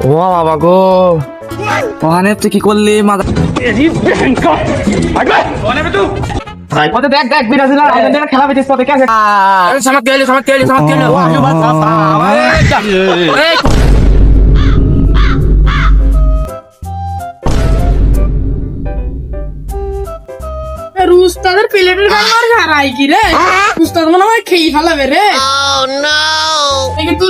ও বাবা গো, ওখানে তুই কি করলি মাথা দেখ দেখ বিরাজ খেলা পেয়েছিস তোকে কে সামাক গেলি রুস্তাদের প্লেটের গান মার হারাই কি রে? রুস্তাদ মনে হয় খেয়ে ফেলাবে রে। তুই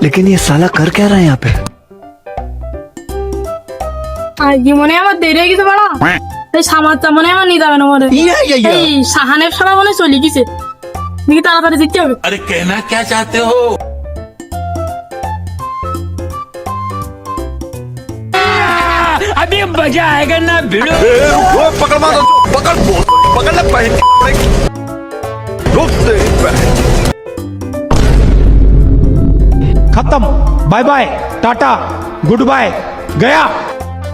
लेकिन ये साला कर क्या रहा है यहाँ पे? আজকে মনে হয় আমার দেরি হয়ে গেছে বড়। এই সামারটা মনে হয় আমার নিতে হবে না মনে। এই সাহানের সারা মনে চলে গেছে। দেখি তাড়াতাড়ি যেতে হবে। अरे कहना क्या चाहते हो? अभी मजा आएगा ना भिड़ो। पकड़ मारो, पकड़ ले पहन खत्म। Bye bye, tata, good bye, गया।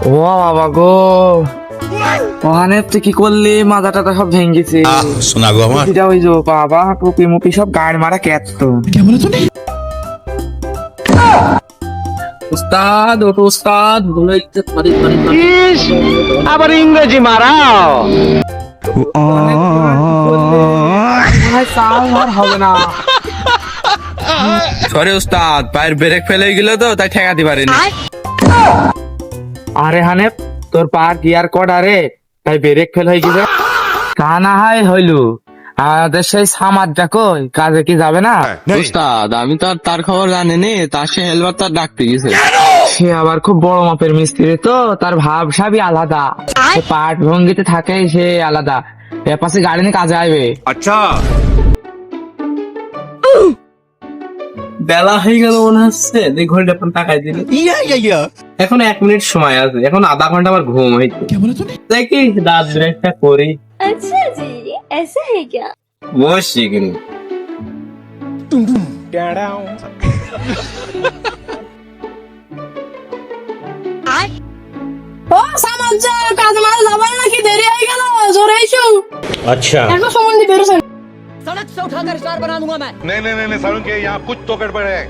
ও বাবা গো, ওখানে তুই কি করলি মাথা টাথা সব ভেঙেছে। सुना गो हमार এটা ওই যে বাবা টুপি মুপি সব গাড় মারা ক্যাচ তো উস্তাদ ওটো উস্তাদ বলে ইজ্জত মারি আবার ইংরেজি মারাও। হবে না। সরি উস্তাদ, পায়ের ব্রেক ফেলে গেল তো তাই ঠেকাতে পারিনি। আরে হানে তোর পা গিয়ার কড আরে তাই ব্রেক ফেল হয়ে গেছে। তা না হয় হইলু, আমাদের সেই সামার দেখো কাজে কি যাবে না। উস্তাদ আমি তো আর তার খবর জানিনি, তার সে হেলবার তার ডাকতে গেছে। সে আবার খুব বড় মাপের মিস্ত্রি তো, তার ভাব সবই আলাদা, সে পাট ভঙ্গিতে থাকে সে আলাদা। এর পাশে গাড়ি নিয়ে কাজে আসবে। अच्छा বেলা হয়ে গেল মনে হচ্ছে, দেখ ঘড়িটা এখন তাকাই দিলে এখন 1 মিনিট সময় আছে, এখন আধা ঘন্টা আমার ঘুম হইতে। দেখি রাত ব্রেকটা করি। अच्छा जी, ऐसा है क्या? বসি কিন্তু ও সামার যা কাজ মারা যাবে নাকি দেরি হয়ে গেল, জোরে এসো। अच्छा এখন সময় দিতে বেরোছেন। नहीं नहीं नहीं सारुण के यहाँ कुछ तो गड़बड़ है।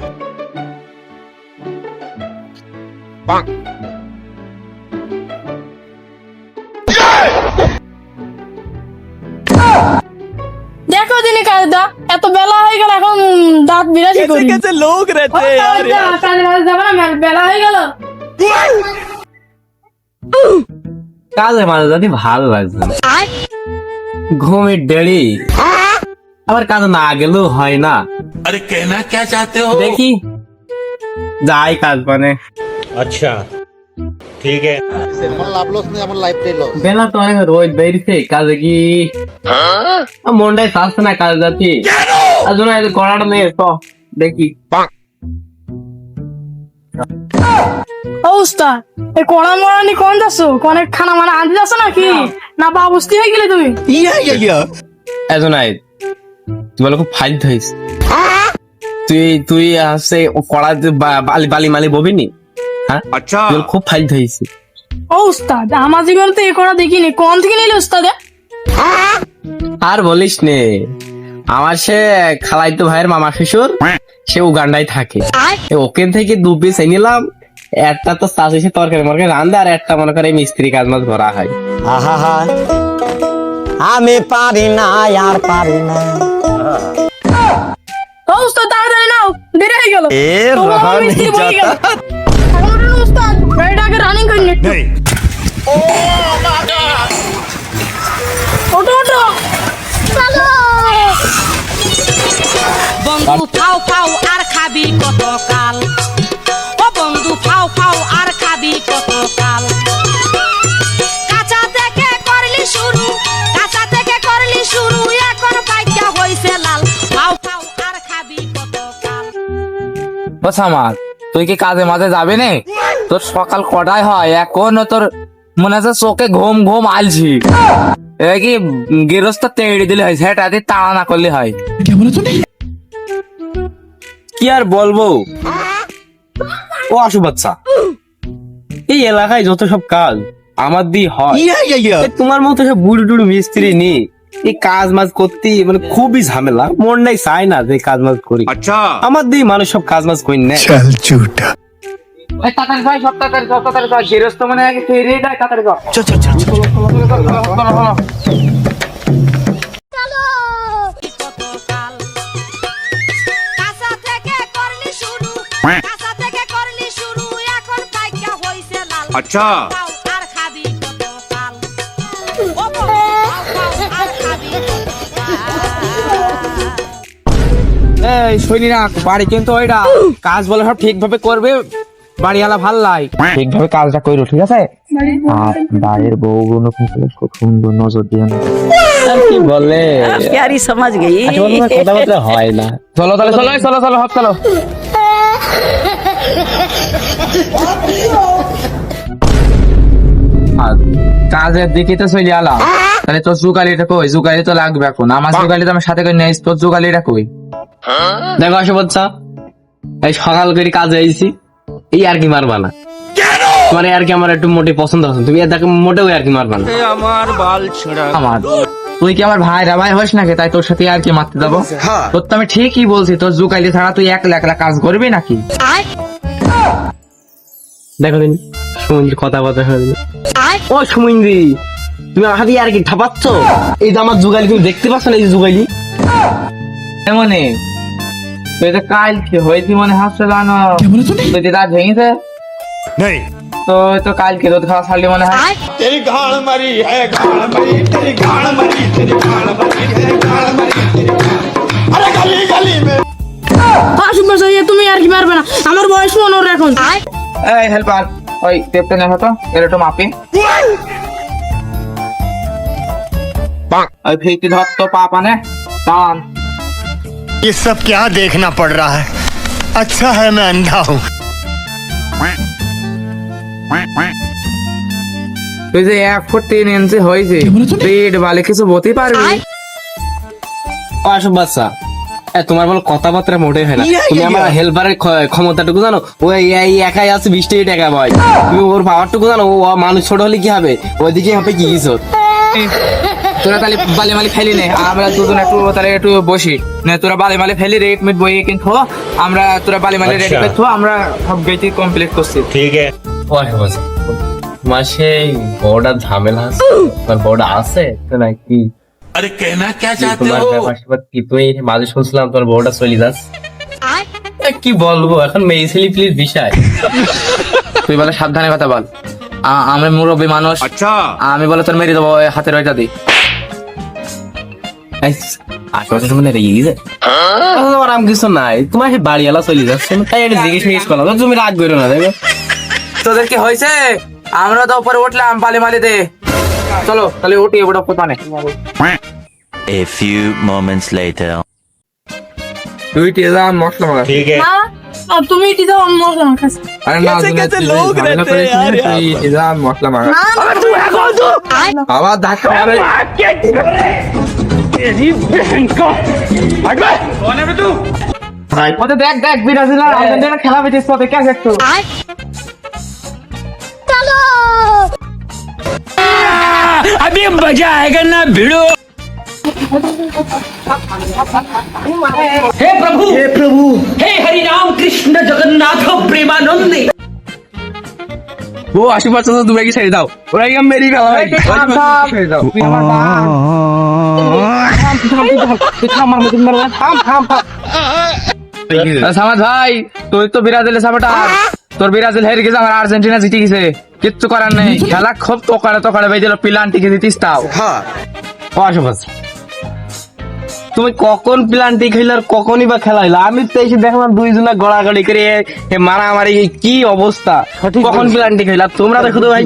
দেখো দিনে কাজটা এত বেলা হয়ে গেল, এখন দাঁত বিরাজি করি। कैसे लोग रहते हैं यार। কাজে মারা যাবে না, বেলা হয়ে গেল। কাজে মাঝে যদি ভালো লাগছে না, ঘুমের দেরি আবার কাজ না গেলেও হয় না। अरे कहना क्या चाहते हो? দেখি যাই কাজ মানে। अच्छा ठीक है। বেলা তো অনেক রোজ বেরিয়েছে, কাজে কি মনটাই থাকছে না কাজ যাচ্ছি। আর জন্য করাটা নেই তো দেখি। ও উস্তাদ, এই কোনা মোড়ানি কোন যাচ্ছো? কোনে খানা মানা আনতে যাচ্ছ নাকি? না বা বুঝতে হয়ে গেলে তুমি? এজন আই তুই বলে খুব ফাইল হইস। তুই আছে কড়া বালি বালি মালি ববিনি। হ্যাঁ अच्छा তুই খুব ফাইল হইস। ও উস্তাদ, আমার জীবনে তো এই কোনা দেখিনি, কোন থেকে নিলে উস্তাদে? আর বলিস নে, আমার সে খালাইতো ভাইয়ের মামা শ্বশুর, সে উগান্ডায় থাকে। ওখান থেকে 2 পিস নিলাম, একটা তো চাষি সে তরকারি মরকারি রান্ধে, আর একটা মনে করে মিস্ত্রি কাজ মাছ ধরা হয়। আমি পারি না আর পারি না। ও উস্তাদ তাড়াতাড়ি নাও, দেরি হয়ে গেল। এ তোমার রহা মিস্ত্রি নেই বলে গেল। যাতা। এখন উঠুন উস্তাদ, গাড়িটাকে রানিং করে নিন। ওঠো ওঠো চলো। বন্ধু ফাও ফাও আর খাবি কত কাল, ও বন্ধু ফাও ফাও আর খাবি কত কাল। কাঁচা থেকে করলি শুরু, কাঁচা থেকে করলি শুরু, এখন পাইকা হইছে লাল। ফাও ফাও আর খাবি কত কাল। ও সামার, তুই কি কাজে মাঝে যাবি নে? তোর সকাল কটায় হয় এখনো তোর মনে হচ্ছে চোখে ঘুম ঘুম আলছি। এটা কি গৃহস্থ তেড়ে দিলে হয়, সেটা তাড়া না করলে হয়। কি আর বলবো, ও আশু বাচ্চা এই এলাকায় যত সব কাজ আমার দিয়ে হয় এ তোমার মতো সব বুড়ো টুড়ো মিস্ত্রি নেই এই কাজ মাজ করতে মানে খুবই ঝামেলা মন নাই চায় না যে কাজ মাজ করি अच्छा আমার দিয়ে মানুষ সব কাজ মাজ করি না এই তাড়াতাড়ি ভাই, সব তাড়াতাড়ি সব তাড়াতাড়ি সব। গেরস্ত মানে আগে ফিরে যায়, তাড়াতাড়ি সব। কতকাল কাঁচা থেকে করলি শুরু কাঁচা থেকে করলি শুরু এখন পাইকা হইছে লাল अच्छा খাও আর খাবি কতকাল ও বন্ধু খাও আর খাবি কতকাল এই শুনি না, বাড়ি কিন্তু ওইটা কাজ বলে সব ঠিকভাবে করবে, বাড়িওয়ালা ভাল লাই ঠিকভাবে কাজটা করো, ঠিক আছে? আর বাড়ির বউগুলো কিন্তু খুব সুন্দর নজর দিয়ে না। আর কি বলে प्यारी समझ गई কথাবার্তা হয় না চলো তাহলে, চলো চলো চলো হপ চলো। আর কাজের দিকে তো চলে আলাম, তাহলে তোর জুগালিটা কই? জুগালি তো লাগবে এখন, আমার জুগালি তো আমার সাথে করে নেই, তোর জুগালিটা কই? দেখো আসো বাচ্চা এই সকাল করে কাজে আইছি এই আর কি মারবা না মানে আর কি আমার একটু মোটে পছন্দ আছে তুমি দেখো মোটেও আর কি মারবা না আমার তুই কি আমার ভাই ভাই হোস নাকি, তাই তোর সাথে আর কি মারতে যাবো? তোর তো আমি ঠিকই বলছি, তোর জুগালি ছাড়া তুই একলা একলা কাজ করবি নাকি? দেখো দিন সুমন্দির কথাবার্তা শুনে ও সুমন্দি তুমি আমার হাতে আর কি ঠাপাচ্ছ এই যে আমার জুগালি তুমি দেখতে পাচ্ছ না এই যে জুগালি এমনি তুই তো কালকে হয়েছি মনে হাসছে জানো, তুই যে দাঁত ভেঙেছে नहीं তো তো কালকে দুধ খাওয়া ছাড়লি মনে হয়। আসুন বাসা, তুমি আর কি পারবে না, আমার বয়স 15 এখন। এই হেল্পার, ওই টেপটা নেই হতো, এর একটু মাপি। ওই ফিরতি ধর তো পা পানে টান। ये सब क्या देखना पड़ रहा है अच्छा है मैं अंधा हूँ তুই যে 1 ফুট 3 ইঞ্চি হয়েছে, পেট বালে কিছু বলতে পারবি? ও আসো বাচ্চা তোমার বল কথাবার্তা মোটেই হয় না তুমি আমার হেল্পারের ক্ষমতাটুকু জানো ও এই একাই আছে 20 টাকা ভাই তুমি ওর পাওয়ারটুকু জানো ও মানুষ ছোট হলে কি হবে ওইদিকে হবে কি কিছু তোরা তাহলে বালি মালি ফেলি নে, আমরা দুজন একটু তাহলে একটু বসি না, তোরা বালি মালি ফেলি রেড মিট বইয়ে কিন্তু আমরা তোরা বালি মালি রেডি করছো, আমরা সব গেটি কমপ্লিট করছি। ও আসো বাচ্চা মাসে বড়টা ঝামেলা আছে তোমার বড়টা আছে তো নাকি अरे कहना क्या चाहते তোমার हो ব্যাপার কি তুই মাঝে শুনছিলাম তোর বড়টা চলে যাস কি বলবো এখন মেয়ে ছেলে প্লিজ বিষয় তুই বলে সাবধানে কথা বল, আমি মুরব্বী মানুষ, अच्छा আমি বলে তোর মেরে দেবো ওই হাতের ওইটা দি। আশেপাশে মানে রেগে গেছে তোমার আম কিছু নাই তোমার সেই বাড়িওয়ালা চলে যাচ্ছে তাই এটা জিজ্ঞেস করলাম তুমি রাগ করো না দেখো তোদের কি হয়েছে? আমরা তো উপরে উঠলাম বালি মালি দে, চলো তাহলে উঠি ওটা কোথানে। A few moments later. তুই টিজা মশলা মাখা। না, তুমি এটি দাও, আমি মশলা মাখাচ্ছি। আরে না লোক রেতে यार তুই টিজা মশলা মাখা। আবার ধাক্কা মারে ওতে দেখ দেখ ব্রাজিল আর আর্জেন্টিনা খেলা হইছে স্পটে কে দেখছো? अभी मजा आएगा ना भिड़ो हे प्रभु हे हरि राम कृष्ण जगन्नाथ प्रेमानंद ও 80% তুমি কি ছেড়ে দাও, ওরা কি মেরি ফেলা ভাই ছেড়ে দাও। তুই আমার সামাদ ভাই তুই তো ব্রাজিলের সাপোর্টার, তোর ব্রাজিল হেরে গেছে, আমার আর্জেন্টিনা জিতে গেছে, কিচ্ছু করার নেই, খেলা খুব তোকারে বেজে প্লান্টি কে জিতিস তাও। ও আসো বাচ্চা তুমি কখন প্লান্টি খেলে আর কখনই বা খেলা হইলো আমি তো এসে দেখলাম দুইজনা গড়াগড়ি করে মারামারি কি অবস্থা কখন প্লান্টি খেলা তোমরা তো শুধু ভাই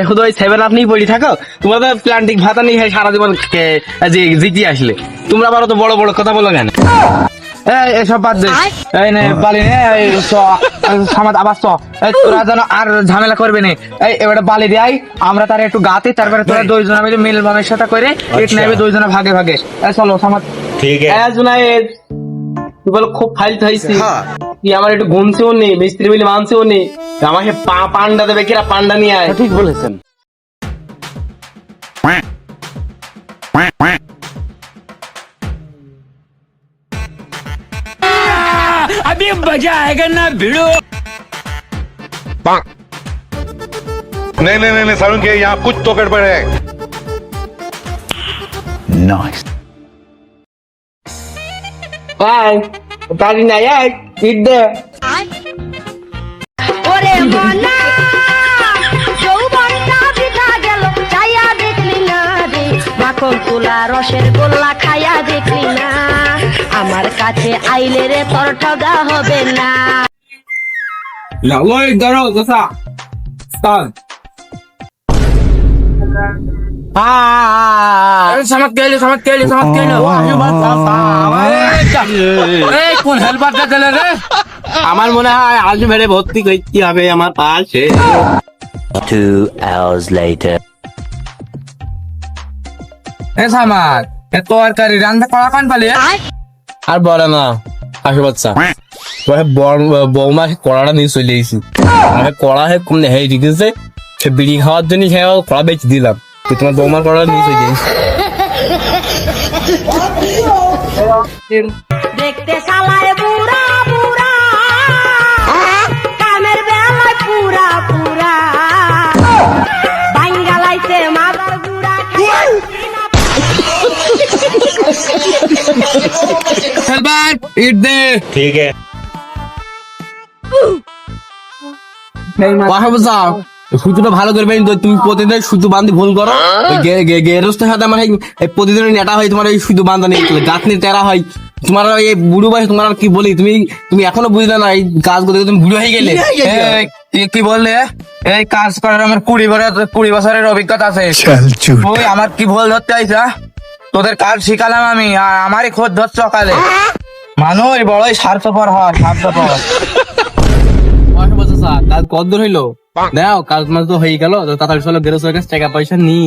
শুধু ওই 7 আপ নিয়ে পড়ি থাকো তোমরা তো প্লান্টিক ভাতা নিয়ে সারা জীবন জিতি আসলে তোমরা আবার তো বড় বড় কথা বলো কেন? এসব বাদ দে, এই নে বালি নে, এই সামাদ আবার তোরা যেন আর ঝামেলা করবে না, এই এবারে বালি দেয় আমরা তার একটু গাতে, তারপরে তোরা দুইজনা মিলে মিল মামের সাথে করে ইট নেবে দুইজনা ভাগে ভাগে। চলো সামাদ ठीक है তুই বলো খুব ফাইল হয়েছি তুই আমার একটু গুনছেও নেই মিস্ত্রি মিলে মানছেও নেই আমাকে পান্ডা দেবে কিরা পান্ডা নিয়ে আয়। ঠিক বলেছেন। अभी मजा आएगा ना भिड़ो। नहीं नहीं नहीं सारुण के यहाँ कुछ तो गड़बड़ है। ভাই গাড়ি নাই ইট দে ওরে মনা যৌবনটা বৃথা গেল চাইয়া দেখলি না রে মাখন তুলা রসের গোল্লা খাইয়া দেখলি না আমার কাছে আইলে রে তোর ঠগা হবে না না ওই ধরো দোসা স্টার্ট समझ के কোন হেল্পারটা চলে রে আমার মনে হয় আজ মেরে ভর্তি করতে হবে আমার পাশে 2 hours later. এ সামাদ এ তরকারি রান্না করা কান পালি আর বলে না আসে বাচ্চা বৌমা কড়াটা নিয়ে চলে এসেছি কড়া হে কম হে ঠিক আছে সে বিড়ি খাওয়ার জন্য সে কড়া বেঁচে দিলাম তোমার বৌমার কড়া নিয়ে চলে এসেছি দেখতে শালায় বুড়া বুড়া কামের বেলায় পুরা পুরা বাঙ্গালাইতে মাদার গুড়া হেল্পার ইট দে ठीक है। সুতোটা ভালো করবে তুমি প্রতিদিন সুতো বান্ধি ভুল করো গেরস্তের সাথে আমার এই প্রতিদিন নেটা হয় তোমার এই সুতো বান্ধা নিয়ে গাছ নিয়ে টেরা হয় তোমার এই বুড়ো বয়স তোমার আর কি বলি তুমি এখনো বুঝলে না এই কাজ করতে তুমি বুড়ো হয়ে গেলে কি বললে এই কাজ করার আমার 20 বছরের অভিজ্ঞতা আছে ওই আমার কি ভুল ধরতে আইছা তোদের কাজ শিখালাম আমি আর আমারই খোঁজ ধর সকালে মানুষ বড়ই স্বার্থপর হয় স্বার্থপর কাজ কতদূর হইলো দাও কাজ মাস তো হয়ে গেল তাড়াতাড়ি চলো গেরস্তের কাছে টাকা পয়সা নি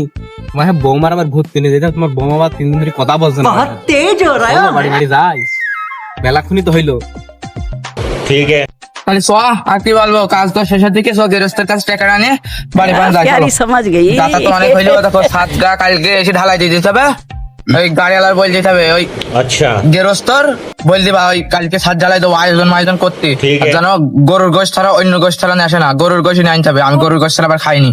তোমার বৌমার আবার ভূত কিনে দিতে তোমার বৌমা আবার 3 দিন ধরে কথা বলছে না तेज हो रहा है। বাড়ি বাড়ি যাই বেলাক্ষণই তো হইলো ठीक है। তাহলে স আর কি বলবো কাজ তো শেষের দিকে সব গেরস্তের কাছে টাকা নিয়ে বাড়ি বাড়ি যাই চলো। समझ गई। দাতা তো অনেক হইলো দেখো 7 গা কালকে এসে ঢালাই দিয়ে দিতে হবে ওই গাড়িওয়ালার বল দিতে হবে ওই अच्छा গেরস্তর বল দিবা ওই কালকে 7 জ্বালাই দেবো আয়োজন করতে ঠিক আছে। আর যেন গরুর গোশ ছাড়া অন্য গোশ ছাড়া আসে না গরুর গোশ নিয়ে আনতে হবে আমি গরুর গোশ ছাড়া আবার খাইনি